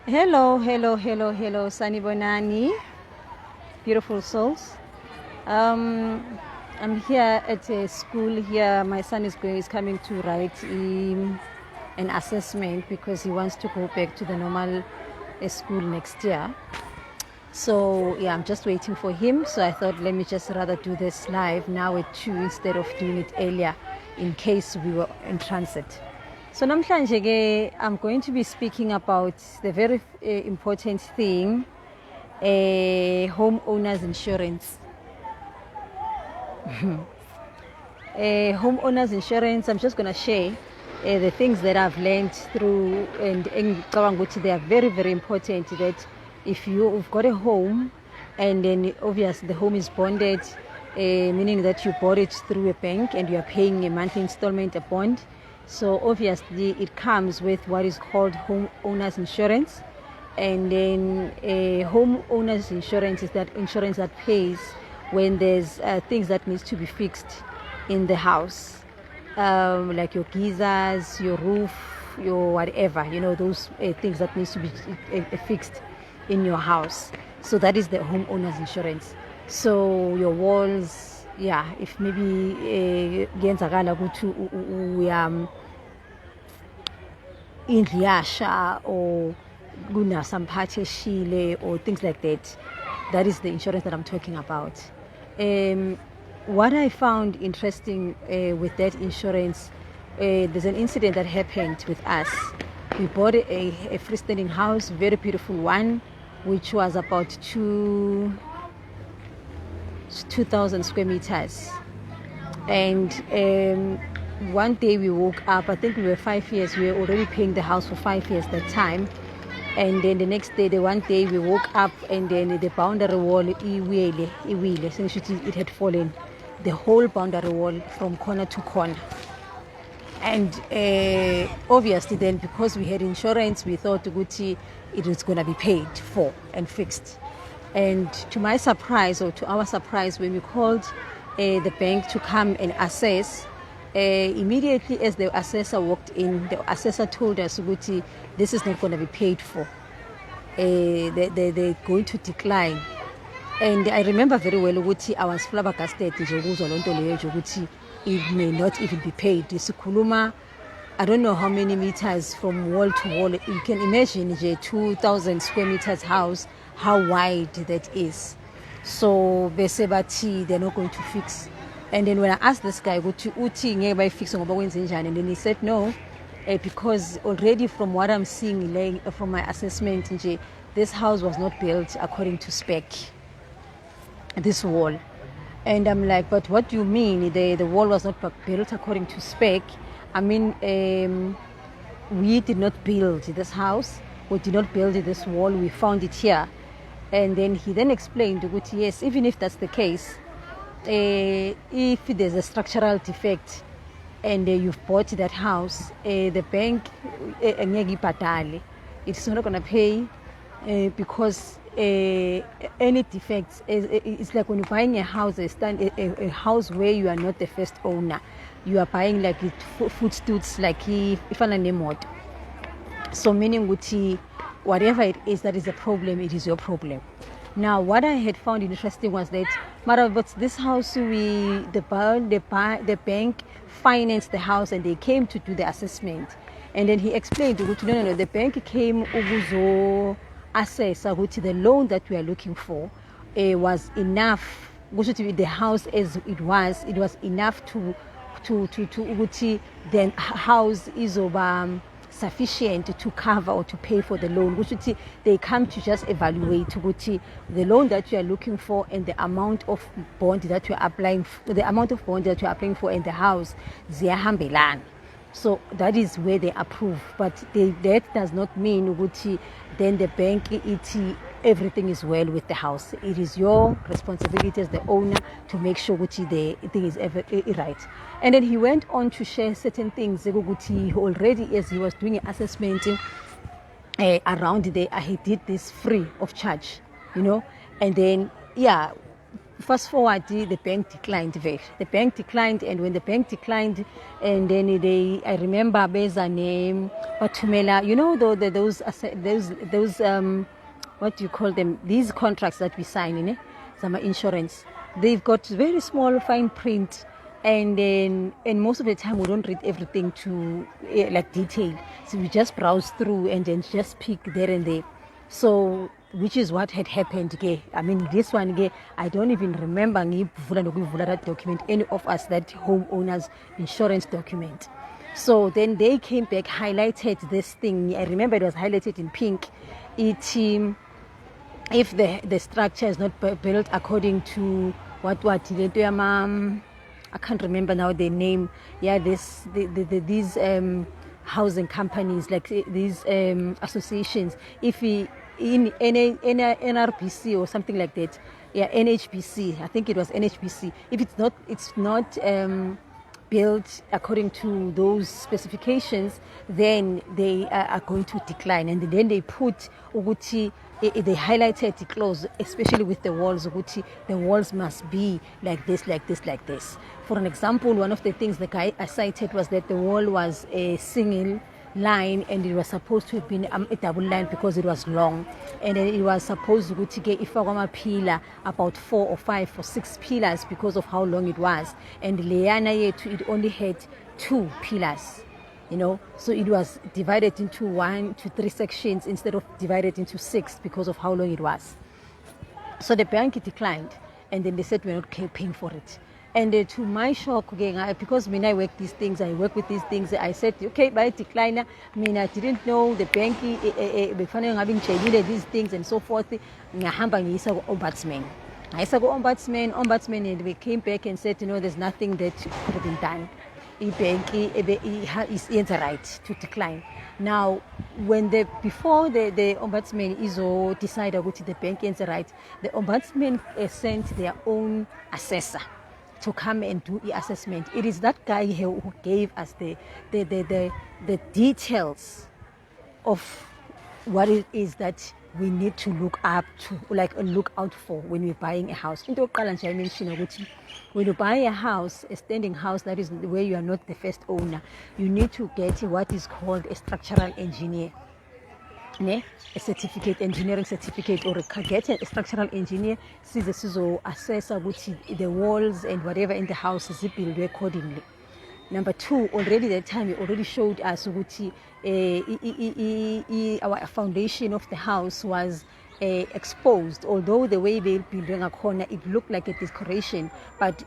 Hello, Sanibonani, beautiful souls. I'm here at a school here. My son is coming to write an assessment because he wants to go back to the normal school next year. So yeah, I'm just waiting for him. So I thought let me just rather do this live now at 2 instead of doing it earlier in case we were in transit. So namhlanje ke I'm going to be speaking about the very important thing, homeowners insurance. Homeowners insurance, I'm just going to share the things that I've learned through and they are very, very important, that if you've got a home and then obviously the home is bonded, meaning that you bought it through a bank and you are paying a monthly installment, a bond. So obviously it comes with what is called homeowners insurance. And then homeowners insurance is that insurance that pays when there's things that needs to be fixed in the house, like your geysers, your roof, your whatever, those things that needs to be fixed in your house. So that is the homeowners insurance. So your walls, if maybe kuyenzakala ukuthi indlu yasha or kunasamphathi eshile or things like that, that is the insurance that I'm talking about. What I found interesting with that insurance, there's an incident that happened with us. We bought a freestanding house, very beautiful one, which was about 2,000 square meters. And one day we woke up, I think we were 5 years, we were already paying the house for 5 years that time. And then the next day, the one day we woke up and then the boundary wall, it had fallen. The whole boundary wall from corner to corner. And obviously then, because we had insurance, we thought it was going to be paid for and fixed. And to my surprise, or to our surprise, when we called the bank to come and assess, immediately as the assessor walked in, the assessor told us this is not going to be paid for. They're going to decline. And I remember very well I was flabbergasted it may not even be paid. I don't know how many meters from wall to wall. You can imagine a 2,000 square meters house, how wide that is. So they say they're not going to fix. And then when I asked this guy, and then he said no, because already from what I'm seeing from my assessment, this house was not built according to spec, this wall. And I'm like, but what do you mean the wall was not built according to spec? I mean, we did not build this house, we did not build this wall, we found it here. And then he then explained, yes, even if that's the case, if there's a structural defect and you've bought that house, the bank it's not going to pay because any defects, it's like when you're buying a house, a house where you are not the first owner, you are buying like footstools, like if I'm a mod. So meaning whatever it is that is a problem, it is your problem. Now, what I had found interesting was that, but this house, the bank financed the house and they came to do the assessment. And then he explained, no, the bank came to assess the loan that we are looking for was enough. The house as it was enough to the house is sufficient to cover or to pay for the loan. They come to just evaluate the loan that you are looking for and the amount of bond that you are applying for, in the house. So that is where they approve. But that does not mean then the bank everything is well with the house. It is your responsibility as the owner to make sure the thing is right. And then he went on to share certain things already, as he was doing an assessment around there, he did this free of charge, and then fast forward, the bank declined. The bank declined, and when the bank declined, and then I remember Beza name, Batumela, you know, those what do you call them? These contracts that we sign, some insurance, they've got very small fine print, and most of the time we don't read everything to like detail, so we just browse through and then just pick there and there. So which is what had happened. I mean, this one, I don't even remember that document, any of us, that homeowners insurance document. So then they came back, highlighted this thing. I remember it was highlighted in pink. If the structure is not built according to what I can't remember now the name. Yeah, these housing companies, like these associations, if we in NRPC or something like that, yeah, NHPC, I think it was NHPC, if it's not built according to those specifications, then they are going to decline. And then they put they highlighted the clause, especially with the walls, the walls must be like this, like this, like this. For an example, one of the things the guy cited was that the wall was a single line, and it was supposed to have been a double line because it was long, and then it was supposed to get a pillar about 4 or 5 or 6 pillars because of how long it was, and it only had 2 pillars, so it was divided into 1 to 3 sections instead of divided into 6 because of how long it was. So the bank declined, and then they said we're not paying for it. And to my shock, because when I work with these things, I said, okay, by decline, I didn't know the bank, these things and so forth. Ombudsman, and we came back and said, there's nothing that could have been done. The bank is right to decline. Now, before the ombudsman decided what the bank is right, the ombudsman sent their own assessor to come and do the assessment. It is that guy who gave us the details of what it is that we need to look out for when we're buying a house. When you buy a house, a standing house, that is where you are not the first owner, you need to get what is called a structural engineer. A engineering certificate, or get a structural engineer assess the walls and whatever in the house is built accordingly. Number 2, already that time he already showed us our foundation of the house was exposed, although the way they building a corner, it looked like a decoration, but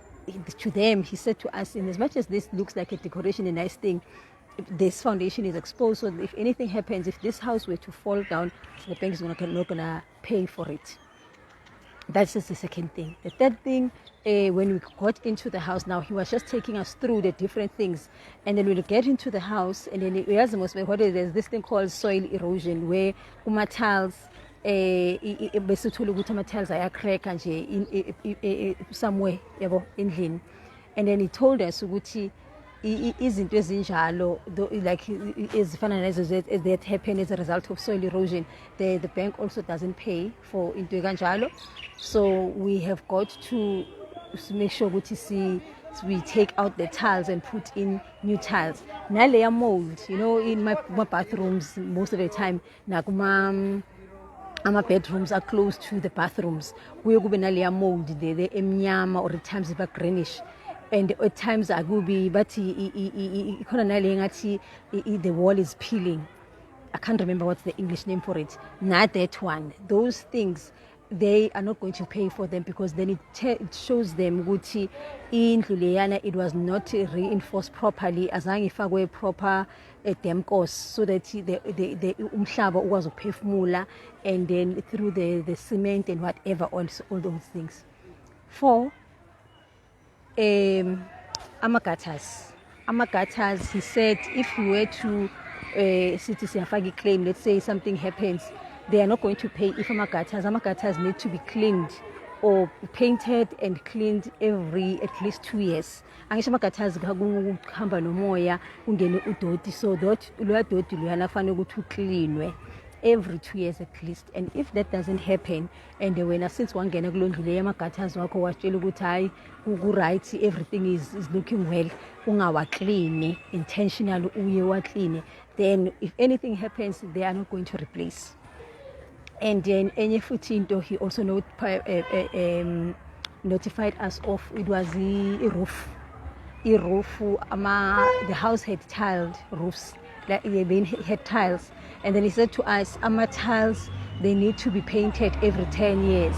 to them, he said to us, in as much as this looks like a decoration, a nice thing, this foundation is exposed, so if anything happens, if this house were to fall down, the bank is not gonna pay for it. That's just the second thing. The third thing, when we got into the house, now he was just taking us through the different things, and then we'll get into the house, and then there's this thing called soil erosion, where tiles tiles are crack somewhere in, and then he told us izinto ezinjalo, like that happen as a result of soil erosion, the bank also doesn't pay for into kanjalo. So we have got to make sure we take out the tiles and put in new tiles. Naleya mold, in my bathrooms, most of the time our bedrooms are close to the bathrooms. We go naleya mold there, emnyama, or at times it's greenish. And at times I will be, but the wall is peeling. I can't remember what's the English name for it. Not that one. Those things, they are not going to pay for them, because then it shows them it was not reinforced properly, as long if I were proper dam course, so that the umhlaba was uphefumula, and then through the cement and whatever, all those things. 4. Amakatas, he said, if we were to claim, let's say something happens, they are not going to pay if Amakatas need to be cleaned or painted and cleaned every at least 2 years. Amakatas kuhamba nomoya ungene udoti, so that udoti luyanafanele ukuthi ucleanwe every 2 years at least. And if that doesn't happen, and when since wangena kulondlu le Amakatas wakho watshela ukuthi hayi right, everything is looking well, ungawa clean intentionally, uye wa clean, then if anything happens, they are not going to replace. And then enye futhi into he also notified us of, it was the roof. The house had tiled roofs, like they had tiles, and then he said to us, tiles, they need to be painted every 10 years,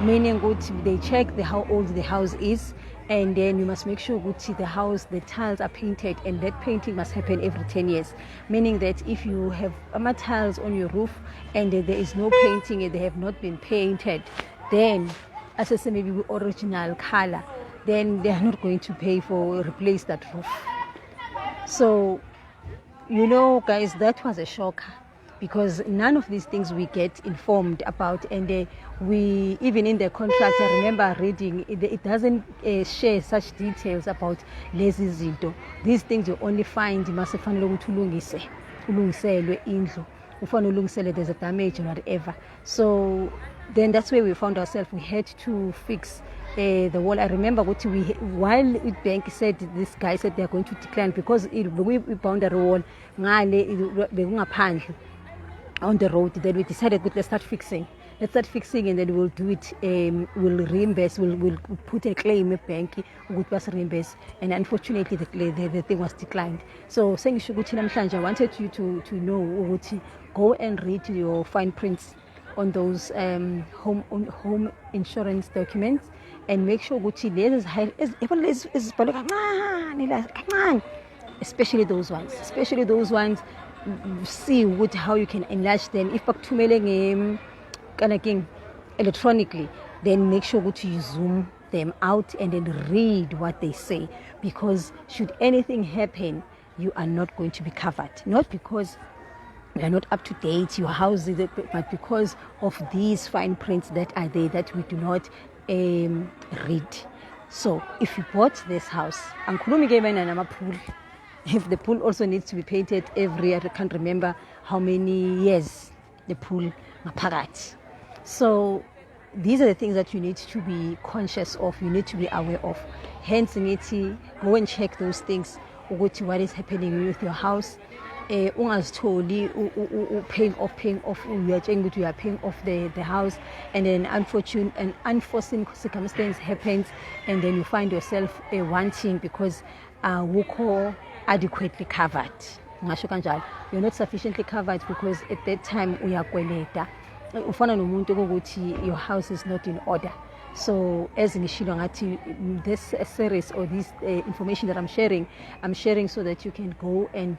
meaning they check how old the house is, and then you must make sure the tiles are painted, and that painting must happen every 10 years, meaning that if you have tiles on your roof and there is no painting and they have not been painted, then as I say, maybe with original color, then they are not going to pay for replace that roof. So, guys, that was a shocker, because none of these things we get informed about, and we, even in the contract, I remember reading, it doesn't share such details about lezi zinto. These things you only find masefanele ukuthi ulungiselwe indlu, ufanele ulungisele there's a damage or whatever. So then that's where we found ourselves. We had to fix the wall. I remember while the bank said, this guy said they are going to decline because we boundary wall on the road. Then we decided, let's start fixing, and then we'll do it. We'll reimburse. We'll put a claim at bank. We'll reimburse. And unfortunately, the thing was declined. So saying I wanted you to know, go and read your fine prints on those home insurance documents, and make sure especially those ones, see how you can enlarge them. If electronically, then make sure you zoom them out and then read what they say, because should anything happen, you are not going to be covered, not because you are not up to date, your house is, but because of these fine prints that are there that we do not read. So if you bought this house, if the pool also needs to be painted every year, I can't remember how many years the pool ngaphakathi. So these are the things that you need to be conscious of, you need to be aware of. Hence, go and check those things, what is happening with your house. Ungazitholi paying off, you are paying off the house, and then an unforeseen circumstance happens, and then you find yourself wanting because wukho adequately covered. You're not sufficiently covered because at that time uyakweleta, ufana nomuntu ukuthi your house is not in order. So as ngishilo ngathi, this series or this information that I'm sharing so that you can go and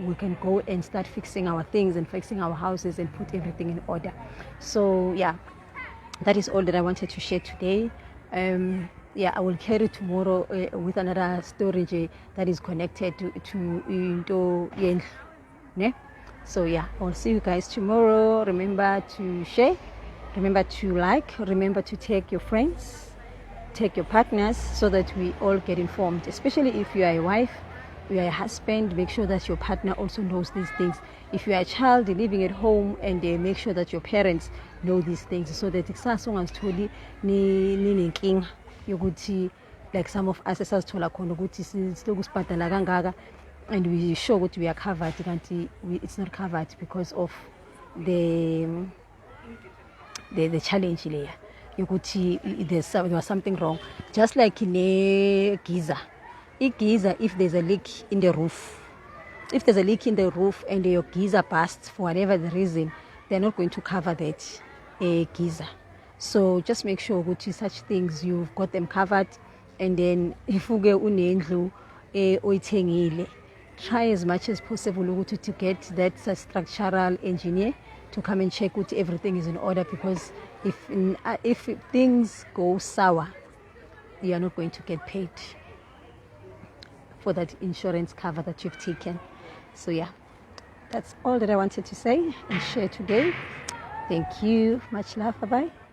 we can go and start fixing our things and fixing our houses and put everything in order. So yeah, that is all that I wanted to share today. I will carry tomorrow with another story that is connected to into yendlu. So yeah, I'll see you guys tomorrow. Remember to share, remember to like, remember to take your friends, take your partners, so that we all get informed. Especially if you are a wife, you are a husband, make sure that your partner also knows these things. If you are a child living at home, and make sure that your parents know these things, so that kusasa ungasitholi yokuthi, like some of us esazithola khona ukuthi silokusibhadala kangaka, and we sure that we are covered, kanti it's not covered because of the challenge layer yokuthi there was something wrong. Just like in a geyser, if there's a leak in the roof, and your geyser bursts for whatever the reason, they're not going to cover that geyser. So just make sure that such things you've got them covered. And then if you get unendlu oyithengile, try as much as possible to get that structural engineer to come and check that everything is in order, because if things go sour, you are not going to get paid for that insurance cover that you've taken. So yeah, that's all that I wanted to say and share today. Thank you. Much love. Bye-bye.